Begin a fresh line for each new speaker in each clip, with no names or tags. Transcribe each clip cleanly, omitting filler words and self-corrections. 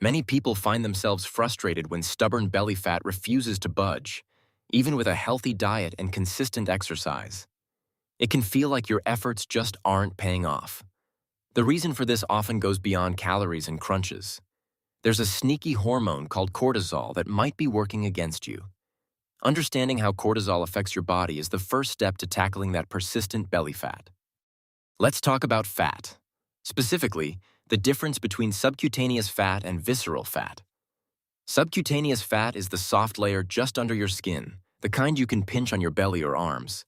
Many people find themselves frustrated when stubborn belly fat refuses to budge, even with a healthy diet and consistent exercise. It can feel like your efforts just aren't paying off. The reason for this often goes beyond calories and crunches. There's a sneaky hormone called cortisol that might be working against you. Understanding how cortisol affects your body is the first step to tackling that persistent belly fat. Let's talk about fat. Specifically, the difference between subcutaneous fat and visceral fat. Subcutaneous fat is the soft layer just under your skin, the kind you can pinch on your belly or arms.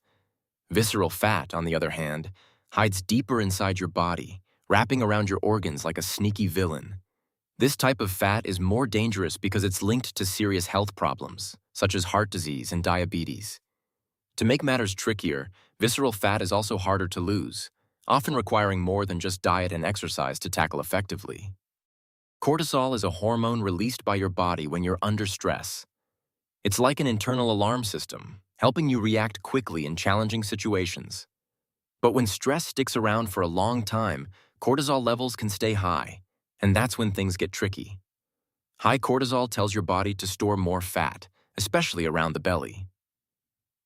Visceral fat, on the other hand, hides deeper inside your body, wrapping around your organs like a sneaky villain. This type of fat is more dangerous because it's linked to serious health problems, such as heart disease and diabetes. To make matters trickier, visceral fat is also harder to lose, often requiring more than just diet and exercise to tackle effectively. Cortisol is a hormone released by your body when you're under stress. It's like an internal alarm system, helping you react quickly in challenging situations. But when stress sticks around for a long time, cortisol levels can stay high, and that's when things get tricky. High cortisol tells your body to store more fat, especially around the belly.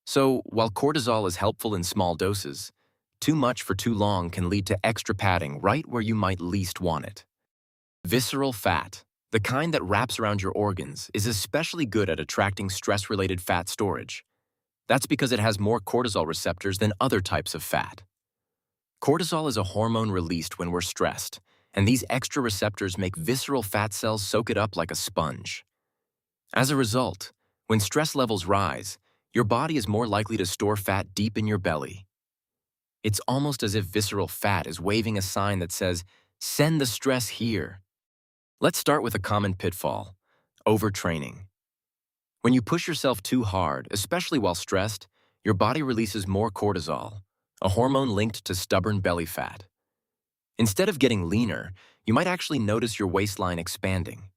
So, while cortisol is helpful in small doses, too much for too long can lead to extra padding right where you might least want it. Visceral fat, the kind that wraps around your organs, is especially good at attracting stress-related fat storage. That's because it has more cortisol receptors than other types of fat. Cortisol is a hormone released when we're stressed, and these extra receptors make visceral fat cells soak it up like a sponge. As a result, when stress levels rise, your body is more likely to store fat deep in your belly. It's almost as if visceral fat is waving a sign that says, "Send the stress here." Let's start with a common pitfall: overtraining. When you push yourself too hard, especially while stressed, your body releases more cortisol, a hormone linked to stubborn belly fat. Instead of getting leaner, you might actually notice your waistline expanding.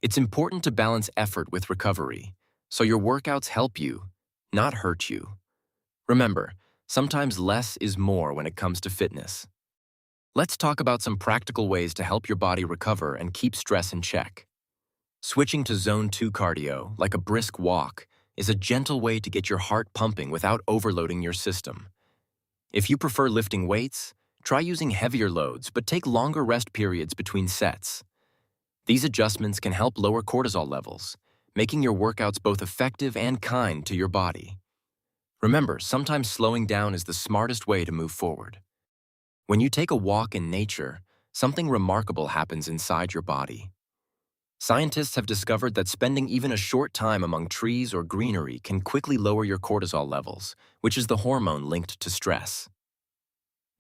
It's important to balance effort with recovery, so your workouts help you, not hurt you. Remember, sometimes less is more when it comes to fitness. Let's talk about some practical ways to help your body recover and keep stress in check. Switching to Zone 2 cardio, like a brisk walk, is a gentle way to get your heart pumping without overloading your system. If you prefer lifting weights, try using heavier loads but take longer rest periods between sets. These adjustments can help lower cortisol levels, making your workouts both effective and kind to your body. Remember, sometimes slowing down is the smartest way to move forward. When you take a walk in nature, something remarkable happens inside your body. Scientists have discovered that spending even a short time among trees or greenery can quickly lower your cortisol levels, which is the hormone linked to stress.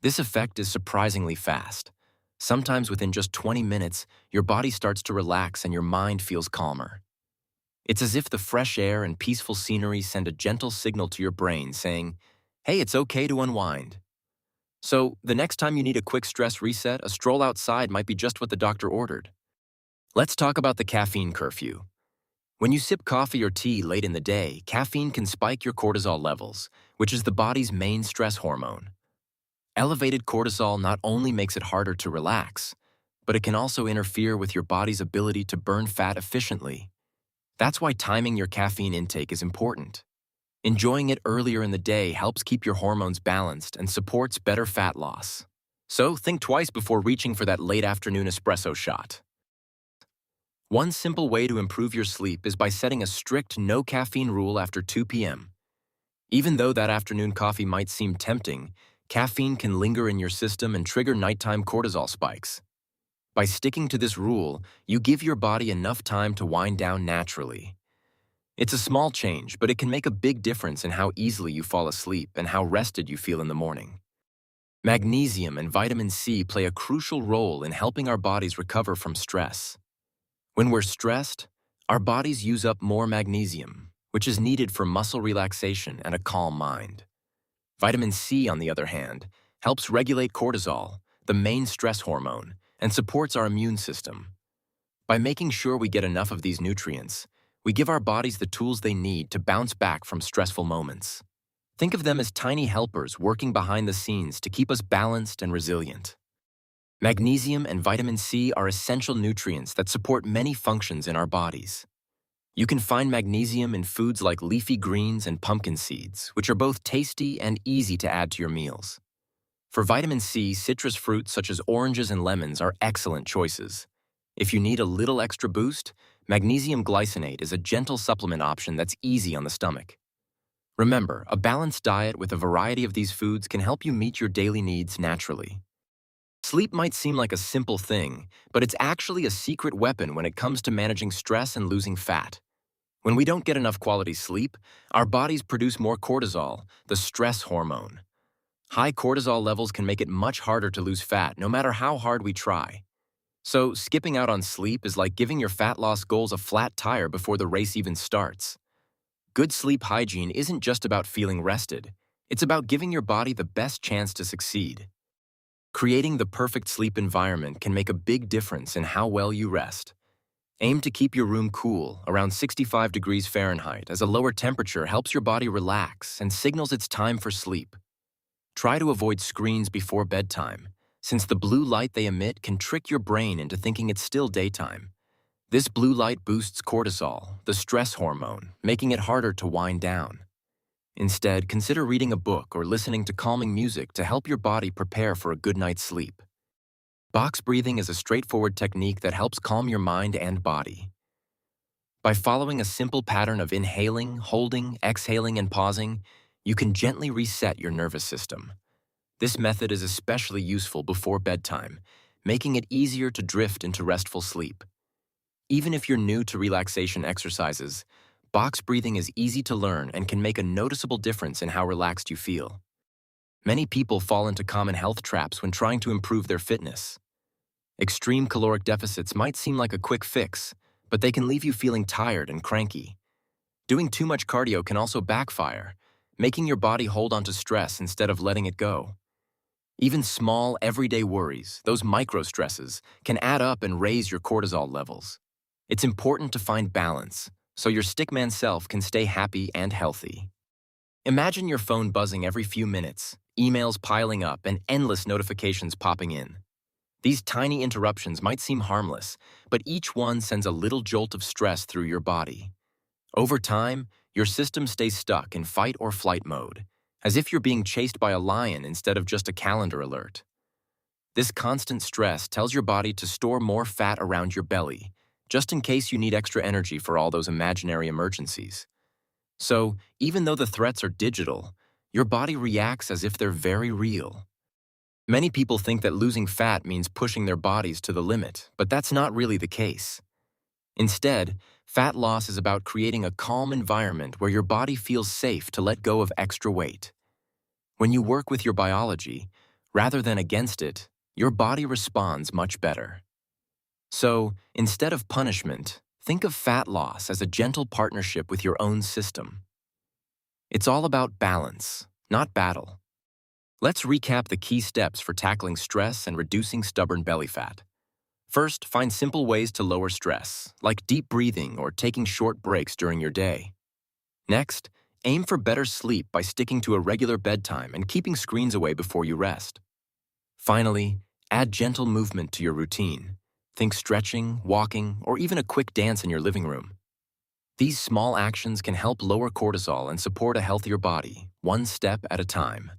This effect is surprisingly fast. Sometimes within just 20 minutes, your body starts to relax and your mind feels calmer. It's as if the fresh air and peaceful scenery send a gentle signal to your brain saying, "Hey, it's okay to unwind." So, the next time you need a quick stress reset, a stroll outside might be just what the doctor ordered. Let's talk about the caffeine curfew. When you sip coffee or tea late in the day, caffeine can spike your cortisol levels, which is the body's main stress hormone. Elevated cortisol not only makes it harder to relax, but it can also interfere with your body's ability to burn fat efficiently. That's why timing your caffeine intake is important. Enjoying it earlier in the day helps keep your hormones balanced and supports better fat loss. So think twice before reaching for that late afternoon espresso shot. One simple way to improve your sleep is by setting a strict no caffeine rule after 2 p.m. Even though that afternoon coffee might seem tempting, caffeine can linger in your system and trigger nighttime cortisol spikes. By sticking to this rule, you give your body enough time to wind down naturally. It's a small change, but it can make a big difference in how easily you fall asleep and how rested you feel in the morning. Magnesium and vitamin C play a crucial role in helping our bodies recover from stress. When we're stressed, our bodies use up more magnesium, which is needed for muscle relaxation and a calm mind. Vitamin C, on the other hand, helps regulate cortisol, the main stress hormone, and supports our immune system. By making sure we get enough of these nutrients, we give our bodies the tools they need to bounce back from stressful moments. Think of them as tiny helpers working behind the scenes to keep us balanced and resilient. Magnesium and vitamin C are essential nutrients that support many functions in our bodies. You can find magnesium in foods like leafy greens and pumpkin seeds, which are both tasty and easy to add to your meals. For vitamin C, citrus fruits such as oranges and lemons are excellent choices. If you need a little extra boost, magnesium glycinate is a gentle supplement option that's easy on the stomach. Remember, a balanced diet with a variety of these foods can help you meet your daily needs naturally. Sleep might seem like a simple thing, but it's actually a secret weapon when it comes to managing stress and losing fat. When we don't get enough quality sleep, our bodies produce more cortisol, the stress hormone. High cortisol levels can make it much harder to lose fat, no matter how hard we try. So, skipping out on sleep is like giving your fat loss goals a flat tire before the race even starts. Good sleep hygiene isn't just about feeling rested. It's about giving your body the best chance to succeed. Creating the perfect sleep environment can make a big difference in how well you rest. Aim to keep your room cool, around 65 degrees Fahrenheit, as a lower temperature helps your body relax and signals it's time for sleep. Try to avoid screens before bedtime, since the blue light they emit can trick your brain into thinking it's still daytime. This blue light boosts cortisol, the stress hormone, making it harder to wind down. Instead, consider reading a book or listening to calming music to help your body prepare for a good night's sleep. Box breathing is a straightforward technique that helps calm your mind and body. By following a simple pattern of inhaling, holding, exhaling, and pausing, you can gently reset your nervous system. This method is especially useful before bedtime, making it easier to drift into restful sleep. Even if you're new to relaxation exercises, box breathing is easy to learn and can make a noticeable difference in how relaxed you feel. Many people fall into common health traps when trying to improve their fitness. Extreme caloric deficits might seem like a quick fix, but they can leave you feeling tired and cranky. Doing too much cardio can also backfire, making your body hold on to stress instead of letting it go. Even small, everyday worries, those micro-stresses, can add up and raise your cortisol levels. It's important to find balance, so your stickman self can stay happy and healthy. Imagine your phone buzzing every few minutes, emails piling up, and endless notifications popping in. These tiny interruptions might seem harmless, but each one sends a little jolt of stress through your body. Over time, your system stays stuck in fight or flight mode, as if you're being chased by a lion instead of just a calendar alert. This constant stress tells your body to store more fat around your belly, just in case you need extra energy for all those imaginary emergencies. So, even though the threats are digital, your body reacts as if they're very real. Many people think that losing fat means pushing their bodies to the limit, but that's not really the case. Instead, fat loss is about creating a calm environment where your body feels safe to let go of extra weight. When you work with your biology, rather than against it, your body responds much better. So, instead of punishment, think of fat loss as a gentle partnership with your own system. It's all about balance, not battle. Let's recap the key steps for tackling stress and reducing stubborn belly fat. First, find simple ways to lower stress, like deep breathing or taking short breaks during your day. Next, aim for better sleep by sticking to a regular bedtime and keeping screens away before you rest. Finally, add gentle movement to your routine. Think stretching, walking, or even a quick dance in your living room. These small actions can help lower cortisol and support a healthier body, one step at a time.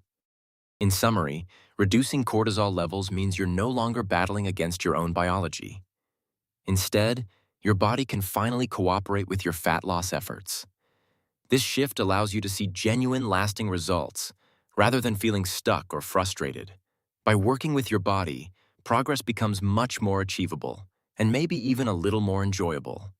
In summary, reducing cortisol levels means you're no longer battling against your own biology. Instead, your body can finally cooperate with your fat loss efforts. This shift allows you to see genuine, lasting results, rather than feeling stuck or frustrated. By working with your body, progress becomes much more achievable, and maybe even a little more enjoyable.